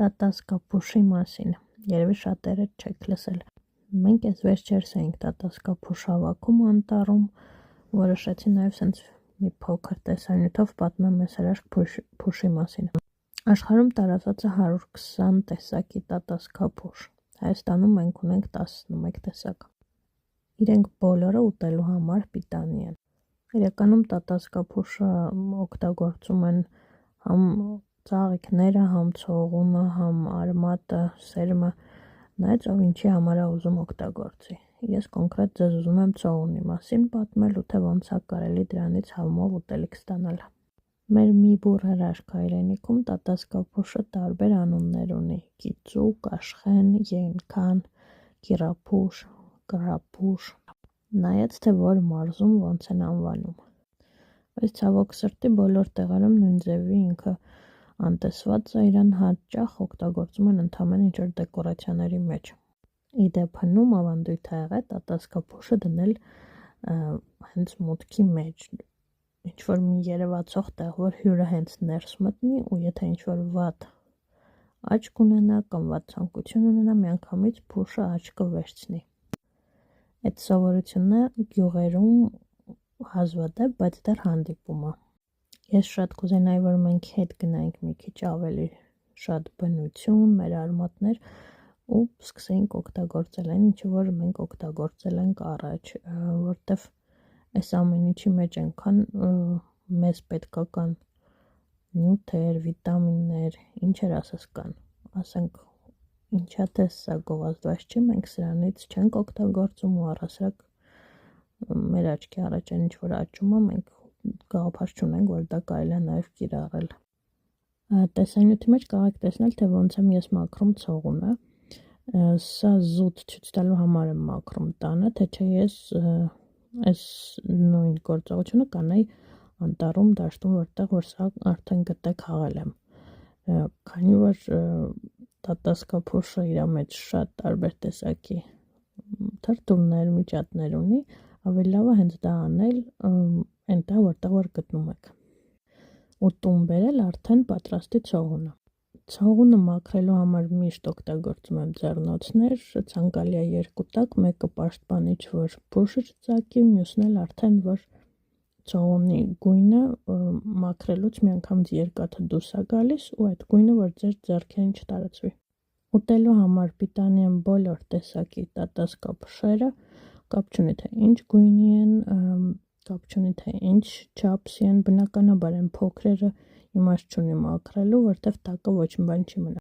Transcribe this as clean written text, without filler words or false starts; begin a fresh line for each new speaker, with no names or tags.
տատասկափուշի մասին, երևի շատերը չեք լսել։ Մենք այս վերջերս էինք տատասկափուշ հավաքում անտառում, որոշեցի նաև սենց մի փոքր տեսանյութով պատմեմ այս հրաշք փուշի մասին։ Աշխարհում տարածված է 120 տեսակի տատասկափուշ, Հայաստանում մենք ունենք 11 տեսակ։ Իրենք բոլորը ուտելու համար պիտանի են։ Իրականում տատասկափուշը օգտագործում են համ ծաղիկները, համ ցողունը, համ արմատը, սերմը, նայած ով ինչի համար է ուզում օգտագործի։ Ես կոնկրետ ձեզ ուզում եմ ցողունի մասին պատմել ու թե ոնց է կարելի դրանից համով ուտելիք ստանալ։ Մեր մի բուռ հրաշք հայրենիքում տատասկափուշը տարբեր անուններ ունի՝ կիծուկ, աշխեն, ենքան, կիրափուշ, կռափուշ, նայած թե որ մարզում ոնց են անվանում։ Բայց ցավոք սրտի բոլոր տեղերում նույն ձևի ինքը անտեսված է, իրան հաճախ օգտագործում են ընդամենը ինչ-որ դեկորացիաների մեջ։ Ի դեպ հնում ավանդույթ է եղել տատասկափուշը դնել հենց մուտքի մեջ, ինչ-որ մի երևացող տեղ, որ հյուրը հենց ներս մտնի ու եթե ինչ-որ վատ աչք ունենա կամ վատ ցանկություն ունենա, միանգամից փուշը աչքը վերցնի։ Այդ սովորությունը գյուղերում հազվադեպ, բայց դեռ հանդիպում է։ Ես շատ կուզենայի, որ մենք հետ գնայինք մի քիչ ավելի շատ բնություն, մեր արմատներ ու սկսեինք օգտագործել այն, ինչը որ մենք օգտագործել ենք առաջ, որտեվ այս ամեն ինչի մեջ այնքան մեզ պետքական նյութեր, վիտամիններ, ինչեր ասես կան, ասենք ինչա թե սա գովազդված չի, մենք սրանից չենք օգտագործում ու առհասարակ մեր աչքի առաջ այն ինչ-որ աճում է, մենք գաղափար չունենք, որ դա կարելի է նաև կիրառել։ Տեսանյութի մեջ կարող եք տեսնել, թե ոնց եմ ես մաքրում ցողունը։ Սա զուտ ցույց տալու համար եմ մաքրում տանը, թե չէ ես այս նույն գործողությունը կանեի անտառում, դաշտում, որտեղ որ սա արդեն գտե քաղել եմ։ Քանի որ տատասկափուշը իր մեջ շատ տարբեր տեսակի թրթուրներ, միջատներ ունի, ավելի լավ է հենց դա անել այնտեղ, որտեղ որ գտնում եք։ Ու տուն բերել արդեն պատրաստի ցողունը։ Ցողունը մաքրելու համար միշտ օգտագործում եմ ձեռնոցներ, ցանկալի է երկու տակ, մեկը պաշտպանի, որ փուշը չծակի, մյուսն էլ արդեն որ ցողունի գույնը մաքրելուց միանգամից երկաթը դուրս է գալիս ու այդ գույնը որ ձեր ձեռքերին չտարածվի։ Ուտելու համար պիտանի են բոլոր տեսակի տատասկափուշերը, կապ չունի թե ինչ գույնի են, կապ չունի թե ինչ չափսի են, բնականաբար են փոքրերը իմաստ չունի մաքրելու, որտեվ տակը ոչ մի բան չի մնա։